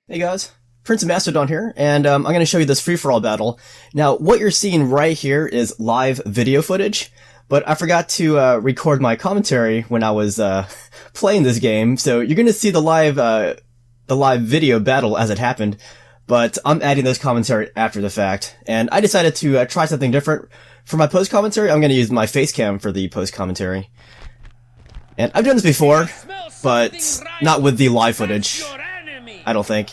Hey guys, Prince of Macedon here, and I'm going to show you this free-for-all battle. Now, what you're seeing right here is live video footage, but I forgot to record my commentary when I was playing this game, so you're going to see the live video battle as it happened, but I'm adding this commentary after the fact, and I decided to try something different. For my post-commentary, I'm going to use my face cam for the post-commentary. And I've done this before, but not with the live footage. I don't think.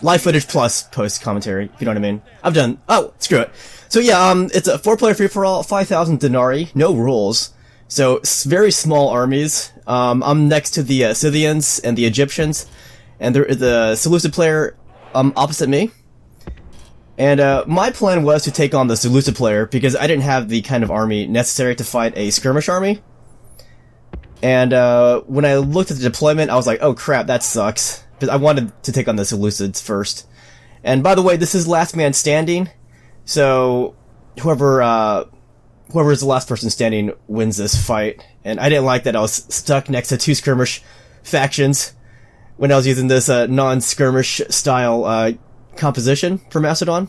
Live footage plus post-commentary, if you know what I mean. Oh, screw it. So yeah, it's a 4-player free-for-all, 5,000 denarii, no rules. So, very small armies. I'm next to the Scythians and the Egyptians, and the Seleucid player opposite me. And my plan was to take on the Seleucid player, because I didn't have the kind of army necessary to fight a skirmish army. And when I looked at the deployment, I was like, oh crap, that sucks. I wanted to take on the Seleucids first. And by the way, this is last man standing, so whoever is the last person standing wins this fight. And I didn't like that I was stuck next to two skirmish factions when I was using this non-skirmish style composition for Macedon.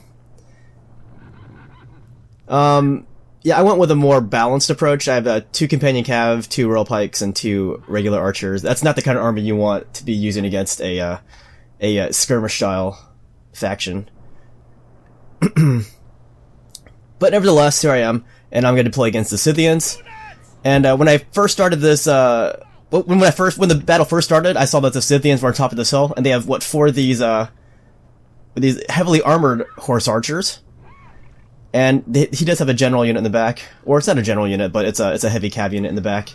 Yeah, I went with a more balanced approach. I have 2 companion cav, 2 royal pikes, and 2 regular archers. That's not the kind of army you want to be using against a skirmish-style faction. But nevertheless, here I am, and I'm going to play against the Scythians. And when I first started this, when the battle first started, I saw that the Scythians were on top of this hill, and they have 4 of these heavily armored horse archers. And he does have a general unit in the back. Or it's not a general unit, but it's a heavy cav unit in the back.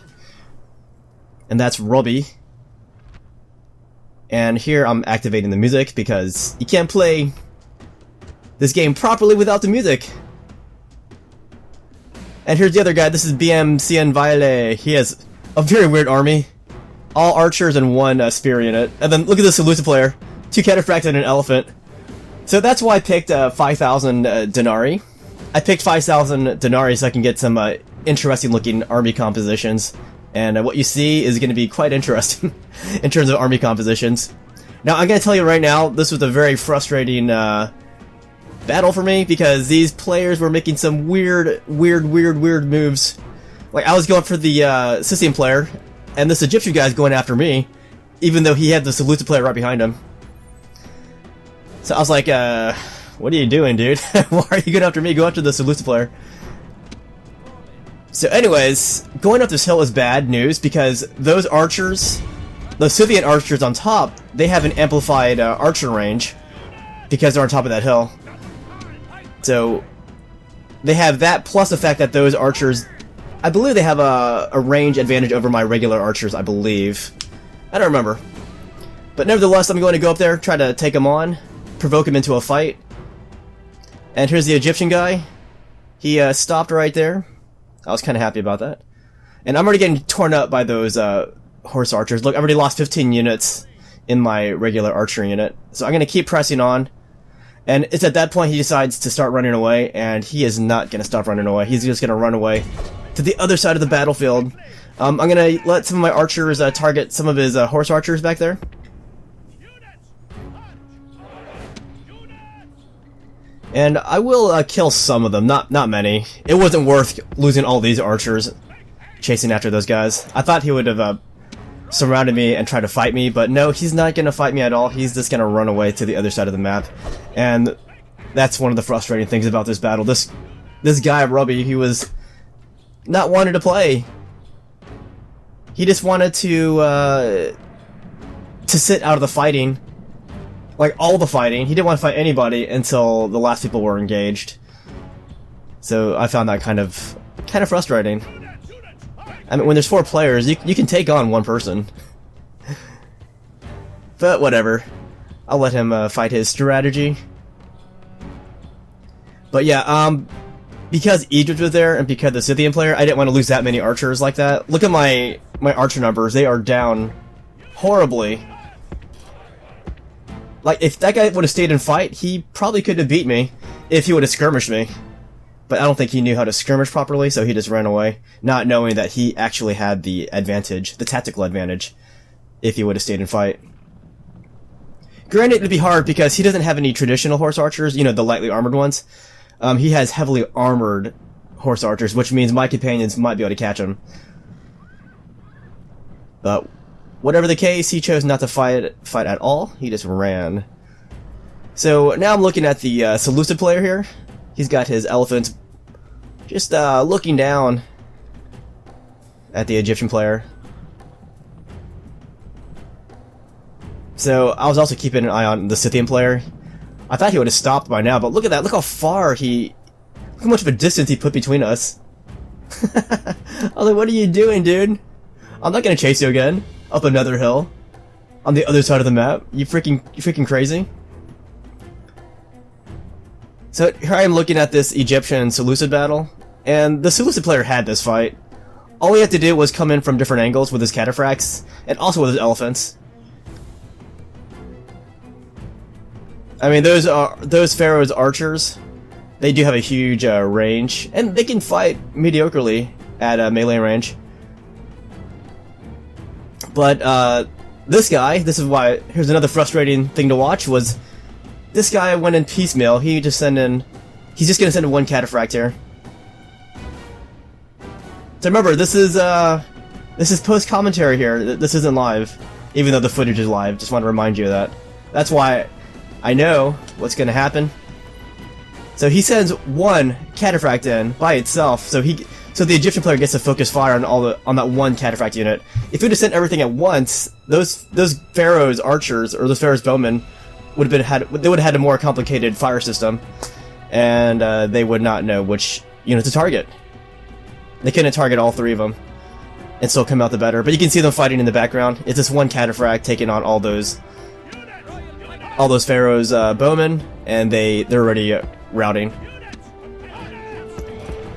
And that's Robieeee. And here I'm activating the music because you can't play this game properly without the music. And here's the other guy. This is Bmcinvaille. He has a very weird army. All archers and 1 spear unit. And then look at the Seleucid player. 2 cataphracts and an elephant. So that's why I picked 5,000 denarii. I picked 5,000 denarii so I can get some interesting looking army compositions, and what you see is going to be quite interesting in terms of army compositions. Now I'm going to tell you right now, this was a very frustrating battle for me because these players were making some weird moves. Like I was going for the Scythian player, and this Egyptian guy's going after me, even though he had the Seleucid player right behind him. So I was like, what are you doing, dude? Why are you going after me? Go after the Seleucid player. So anyways, going up this hill is bad news because those archers, the Scythian archers on top, they have an amplified archer range because they're on top of that hill. So they have that plus the fact that those archers, I believe they have a range advantage over my regular archers, I believe. I don't remember. But nevertheless, I'm going to go up there, try to take them on, provoke him into a fight. And here's the Egyptian guy. He stopped right there. I was kind of happy about that. And I'm already getting torn up by those horse archers. Look, I already lost 15 units in my regular archer unit. So I'm going to keep pressing on. And it's at that point he decides to start running away. And he is not going to stop running away. He's just going to run away to the other side of the battlefield. I'm going to let some of my archers target some of his horse archers back there. And I will kill some of them, not many. It wasn't worth losing all these archers chasing after those guys. I thought he would have surrounded me and tried to fight me, but no, he's not going to fight me at all. He's just going to run away to the other side of the map. And that's one of the frustrating things about this battle. This guy, Robieeee, he was not wanting to play. He just wanted to sit out of the fighting. Like, all the fighting. He didn't want to fight anybody until the last people were engaged. So I found that kind of frustrating. I mean, when there's 4 players, you can take on 1 person. But whatever. I'll let him fight his strategy. But yeah, because Egypt was there and because the Scythian player, I didn't want to lose that many archers like that. Look at my archer numbers. They are down horribly. Like, if that guy would have stayed and fight, he probably could have beat me if he would have skirmished me. But I don't think he knew how to skirmish properly, so he just ran away, not knowing that he actually had the advantage, the tactical advantage, if he would have stayed and fight. Granted, it'd be hard because he doesn't have any traditional horse archers, you know, the lightly armored ones. He has heavily armored horse archers, which means my companions might be able to catch him. But whatever the case, he chose not to fight at all. He just ran. So now I'm looking at the Seleucid player here. He's got his elephants just looking down at the Egyptian player. So I was also keeping an eye on the Scythian player. I thought he would have stopped by now, but look at that. Look how far look how much of a distance he put between us. I was like, what are you doing, dude? I'm not gonna chase you again. Up another hill. On the other side of the map. You freaking crazy? So here I am looking at this Egyptian Seleucid battle, and the Seleucid player had this fight. All he had to do was come in from different angles with his cataphracts, and also with his elephants. I mean, those Pharaoh's archers, they do have a huge range, and they can fight mediocrely at melee range. But this guy, this is why, here's another frustrating thing to watch, was this guy went in piecemeal. He's just gonna send in one cataphract here. So remember, this is post-commentary here. This isn't live, even though the footage is live. Just want to remind you of that. That's why I know what's gonna happen. So he sends one cataphract in by itself, so the Egyptian player gets to focus fire on that one cataphract unit. If he'd have sent everything at once, those Pharaoh's archers or those Pharaoh's bowmen would have had a more complicated fire system, and they would not know which unit to target. They couldn't target all three of them and still come out the better. But you can see them fighting in the background. It's this one cataphract taking on all those Pharaoh's bowmen, and they're already routing.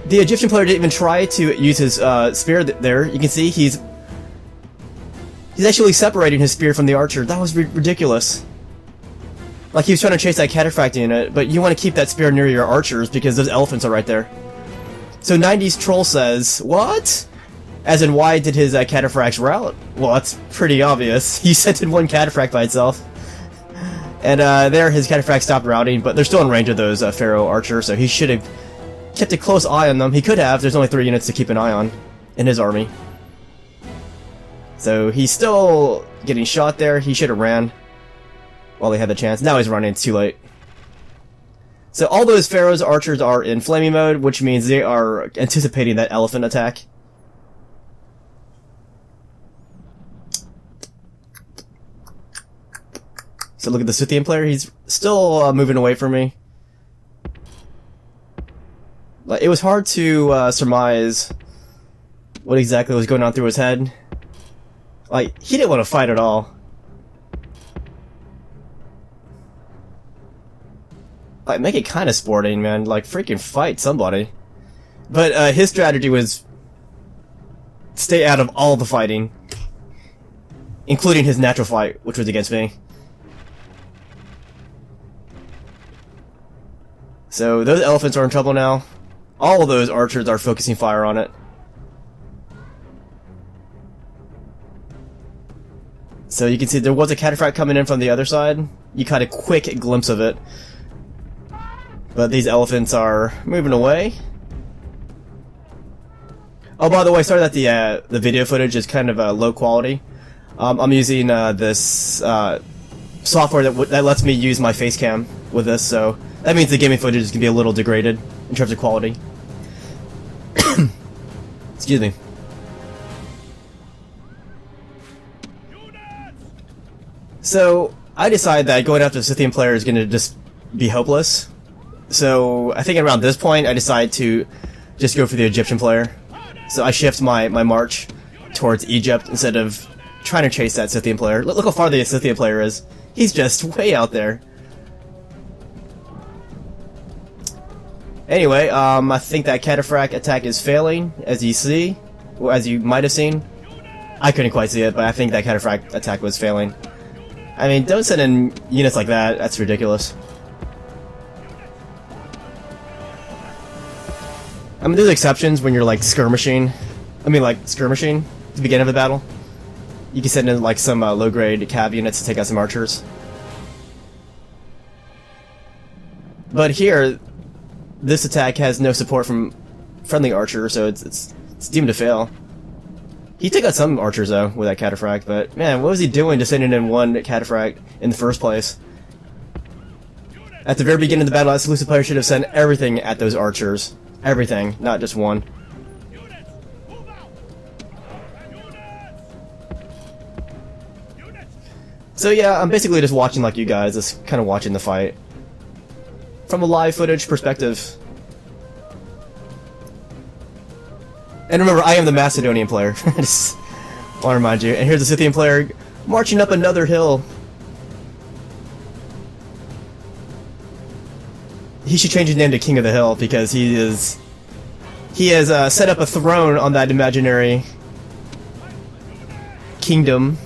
The Egyptian player didn't even try to use his spear there. You can see he's actually separating his spear from the archer. That was ridiculous. Like, he was trying to chase that cataphract unit, but you want to keep that spear near your archers because those elephants are right there. So 90s Troll says, what? As in, why did his cataphracts rout? Well, that's pretty obvious. He sent in one cataphract by itself. And there, his cataphract stopped routing, but they're still in range of those Pharaoh archers, so he should have kept a close eye on them. He could have. There's only 3 units to keep an eye on in his army. So he's still getting shot there. He should have ran while he had the chance. Now he's running. It's too late. So all those Pharaoh's archers are in flaming mode, which means they are anticipating that elephant attack. So look at the Scythian player. He's still moving away from me. It was hard to surmise what exactly was going on through his head. Like, he didn't want to fight at all. Like, make it kind of sporting, man. Like, freaking fight somebody. But his strategy was stay out of all the fighting, including his natural fight, which was against me. So those elephants are in trouble now. All of those archers are focusing fire on it. So you can see there was a cataphract coming in from the other side. You caught a quick glimpse of it. But these elephants are moving away. Oh, by the way, sorry that the video footage is kind of low quality. I'm using this software that lets me use my face cam with this, so that means the gaming footage is going to be a little degraded in terms of quality. Excuse me. So, I decided that going after the Scythian player is going to just be hopeless. So, I think around this point, I decided to just go for the Egyptian player. So, I shift my march towards Egypt instead of trying to chase that Scythian player. Look how far the Scythian player is. He's just way out there. Anyway, I think that cataphract attack is failing, as you see, or as you might have seen. I couldn't quite see it, but I think that cataphract attack was failing. I mean, don't send in units like that. That's ridiculous. I mean, there's exceptions when you're, like, skirmishing. Skirmishing at the beginning of the battle. You can send in, like, some low-grade cav units to take out some archers. But here, this attack has no support from friendly archers, so it's doomed to fail. He took out some archers though with that cataphract, but man, what was he doing just sending in one cataphract in the first place? At the very beginning of the battle, that Seleucid player should have sent everything at those archers. Everything, not just one. So yeah, I'm basically just watching like you guys, just kind of watching the fight. From a live footage perspective. And remember, I am the Macedonian player. I just want to remind you. And here's the Scythian player marching up another hill. He should change his name to King of the Hill because he has set up a throne on that imaginary kingdom,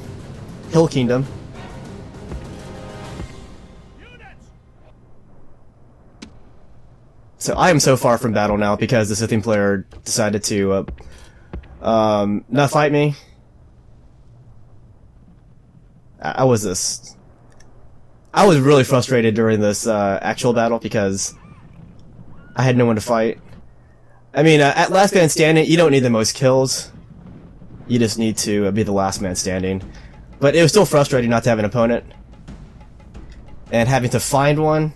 hill kingdom. So I am so far from battle now because the Scythian player decided to not fight me. I was really frustrated during this actual battle because I had no one to fight. I mean, at last man standing, you don't need the most kills. You just need to be the last man standing. But it was still frustrating not to have an opponent. And having to find one.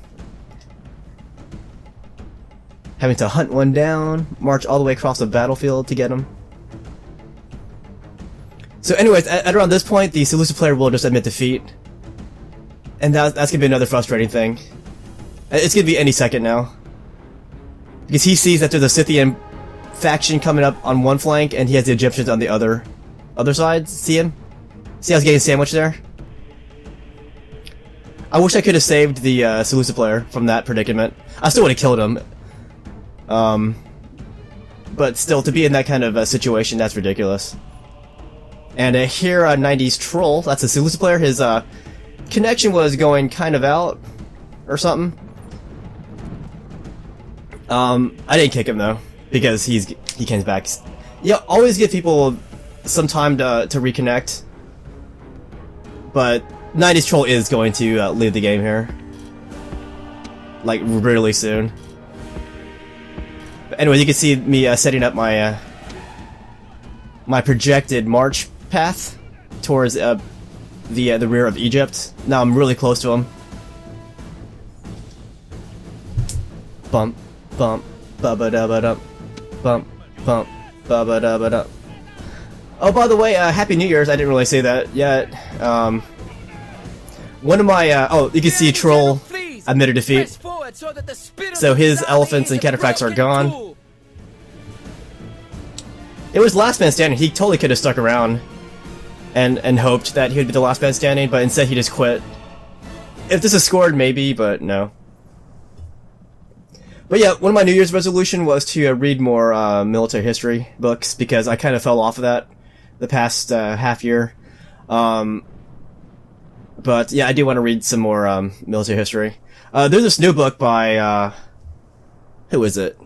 Having to hunt one down, march all the way across the battlefield to get him. So anyways, at around this point, the Seleucid player will just admit defeat. And that's going to be another frustrating thing. It's going to be any second now. Because he sees that there's a Scythian faction coming up on one flank, and he has the Egyptians on the other side. See him? See how he's getting sandwiched there? I wish I could have saved the Seleucid player from that predicament. I still would have killed him. But still, to be in that kind of situation, that's ridiculous. And here, 90s Troll, that's a Seleucid player, his connection was going kind of out, or something. I didn't kick him though, because he comes back. Yeah, always give people some time to reconnect. But 90s Troll is going to leave the game here. Like, really soon. But anyway, you can see me setting up my my projected march path towards the rear of Egypt. Now I'm really close to him. Bump, bump, ba-ba-da-ba-da, bump, bump, ba-ba-da-ba-da. Oh, by the way, Happy New Year's. I didn't really say that yet. One of my oh, you can see Troll admitted defeat. So his elephants and cataphracts are gone. It was last man standing. He totally could have stuck around and hoped that he would be the last man standing, but instead he just quit. If this is scored, maybe, but no. But yeah, one of my New Year's resolution was to read more military history books, because I kind of fell off of that the past half year. But yeah, I do want to read some more military history. There's this new book by, who is it?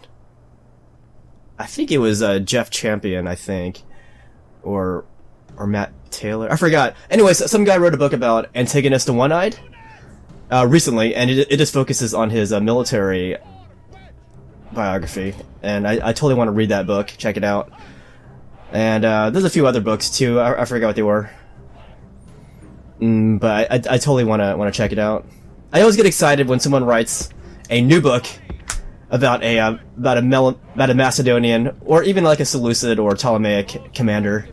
I think it was Jeff Champion, I think. Or Matt Taylor. I forgot. Anyways, some guy wrote a book about Antigonus the One-Eyed recently, and it just focuses on his military biography. And I totally want to read that book. Check it out. And there's a few other books too. I forgot what they were. But I totally want to check it out. I always get excited when someone writes a new book about a Macedonian, or even like a Seleucid or Ptolemaic commander,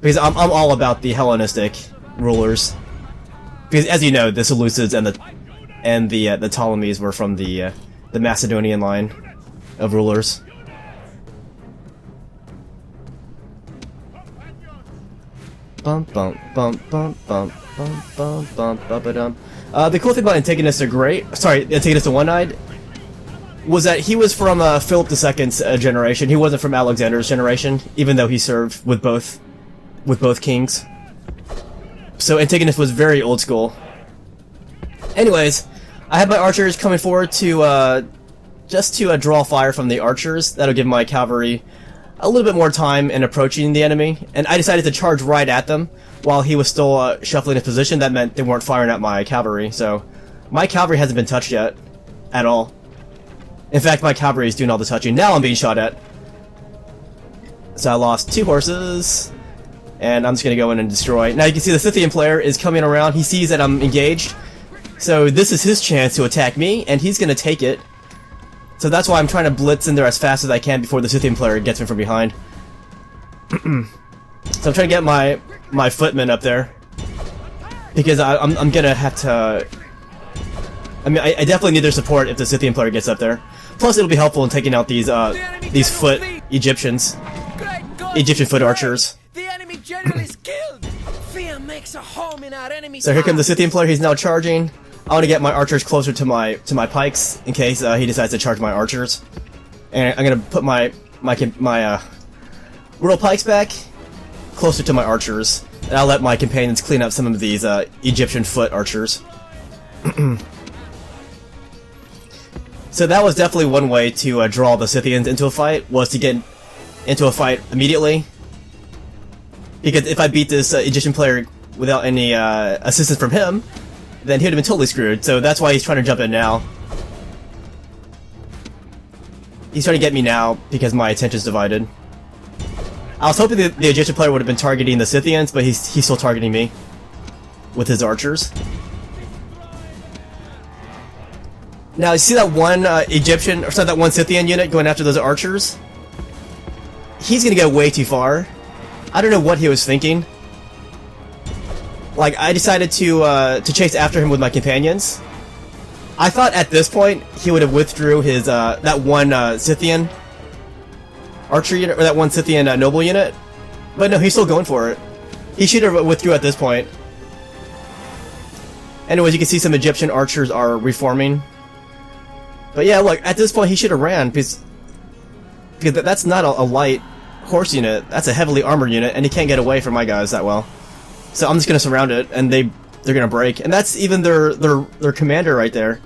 because I'm all about the Hellenistic rulers. Because as you know, the Seleucids and the Ptolemies were from the Macedonian line of rulers. Bump bump bump bump bump bump bump bump bump. The cool thing about Antigonus the One-Eyed, was that he was from Philip II's generation. He wasn't from Alexander's generation, even though he served with both kings. So Antigonus was very old school. Anyways, I have my archers coming forward to just to draw fire from the archers. That'll give my cavalry a little bit more time in approaching the enemy, and I decided to charge right at them while he was still shuffling his position. That meant they weren't firing at my cavalry, so my cavalry hasn't been touched yet at all. In fact, my cavalry is doing all the touching. Now I'm being shot at. So I lost 2 horses, and I'm just gonna go in and destroy. Now you can see the Scythian player is coming around. He sees that I'm engaged, so this is his chance to attack me, and he's gonna take it. So that's why I'm trying to blitz in there as fast as I can before the Scythian player gets me from behind. So I'm trying to get my footmen up there, because I'm gonna have to. I mean, I definitely need their support if the Scythian player gets up there. Plus, it'll be helpful in taking out these foot Egyptians. Egyptian foot archers. The enemy general is killed. Fear makes a home in our enemy's So here comes the Scythian player. He's now charging. I want to get my archers closer to my pikes in case he decides to charge my archers. And I'm gonna put my royal pikes back closer to my archers, and I'll let my companions clean up some of these Egyptian foot archers. So that was definitely one way to draw the Scythians into a fight, was to get into a fight immediately. Because if I beat this Egyptian player without any assistance from him, then he would have been totally screwed. So that's why he's trying to jump in now. He's trying to get me now because my attention's divided. I was hoping the Egyptian player would have been targeting the Scythians, but he's still targeting me with his archers. Now, you see that one Egyptian, or sorry, that one Scythian unit going after those archers? He's gonna go way too far. I don't know what he was thinking. Like, I decided to chase after him with my companions. I thought at this point he would have withdrew his that one Scythian archer unit, or that one Scythian noble unit, but no, he's still going for it. He should have withdrew at this point. Anyways, you can see some Egyptian archers are reforming. But yeah, look, at this point he should have ran, because that's not a light horse unit, that's a heavily armored unit, and he can't get away from my guys that well. So I'm just gonna surround it, and they're gonna break. And that's even their commander right there.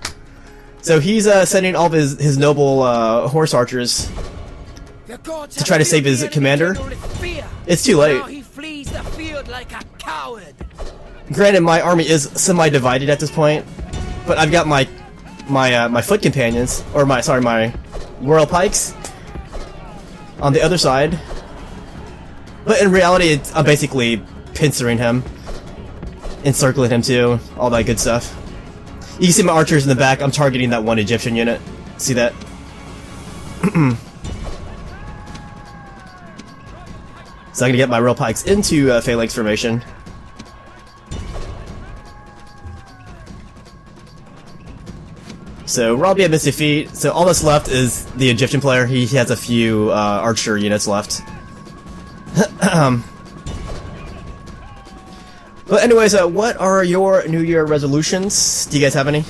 So he's sending all of his noble horse archers to try to save his commander. It's too late. He flees the field like a coward. Granted, my army is semi-divided at this point, but I've got my foot companions, or my royal pikes on the other side. But in reality, I'm basically pincering him, encircling him too, all that good stuff. You can see my archers in the back. I'm targeting that one Egyptian unit. See that? So I'm gonna get my royal pikes into phalanx formation. So Robieeee missed defeat. So all that's left is the Egyptian player. He has a few archer units left. But anyways, what are your New Year resolutions? Do you guys have any? Do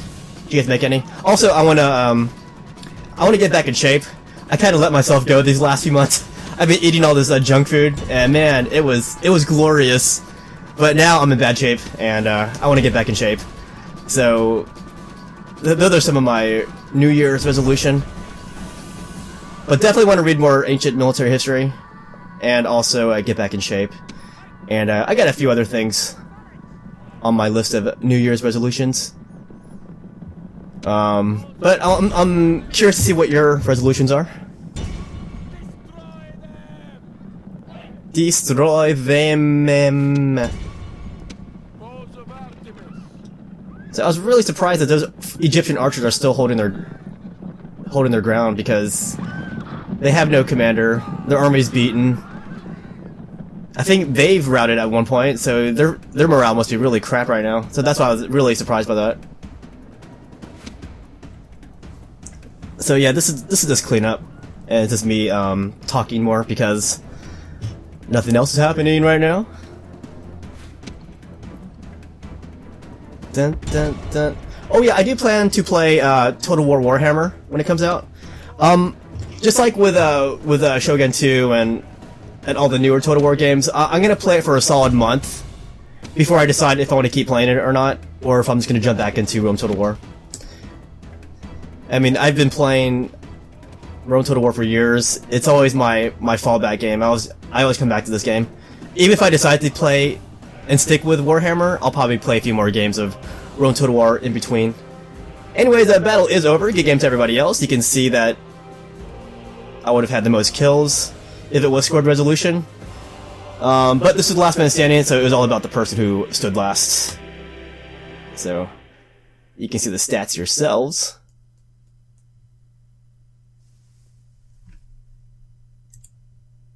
you guys make any? Also, I wanna get back in shape. I kind of let myself go these last few months. I've been eating all this junk food, and man, it was glorious. But now I'm in bad shape, and I want to get back in shape. So those are some of my New Year's resolution. But definitely want to read more ancient military history, and also get back in shape. And I got a few other things on my list of New Year's resolutions. But I'm curious to see what your resolutions are. Destroy them. So I was really surprised that those Egyptian archers are still holding their ground, because they have no commander. Their army's beaten. I think they've routed at one point, so their morale must be really crap right now. So that's why I was really surprised by that. So yeah, this is just cleanup, and it's just me talking more because nothing else is happening right now. Dun, dun, dun. Oh yeah, I do plan to play Total War Warhammer when it comes out. Just like with Shogun 2 and all the newer Total War games, I'm gonna play it for a solid month before I decide if I want to keep playing it or not, or if I'm just gonna jump back into Rome Total War. I mean, I've been playing Rome Total War for years. It's always my fallback game. I always come back to this game. Even if I decide to play and stick with Warhammer, I'll probably play a few more games of Rome Total War in between. Anyways, that battle is over. Good game to everybody else. You can see that I would have had the most kills if it was scored resolution. But this is the last man standing, so it was all about the person who stood last. So, you can see the stats yourselves.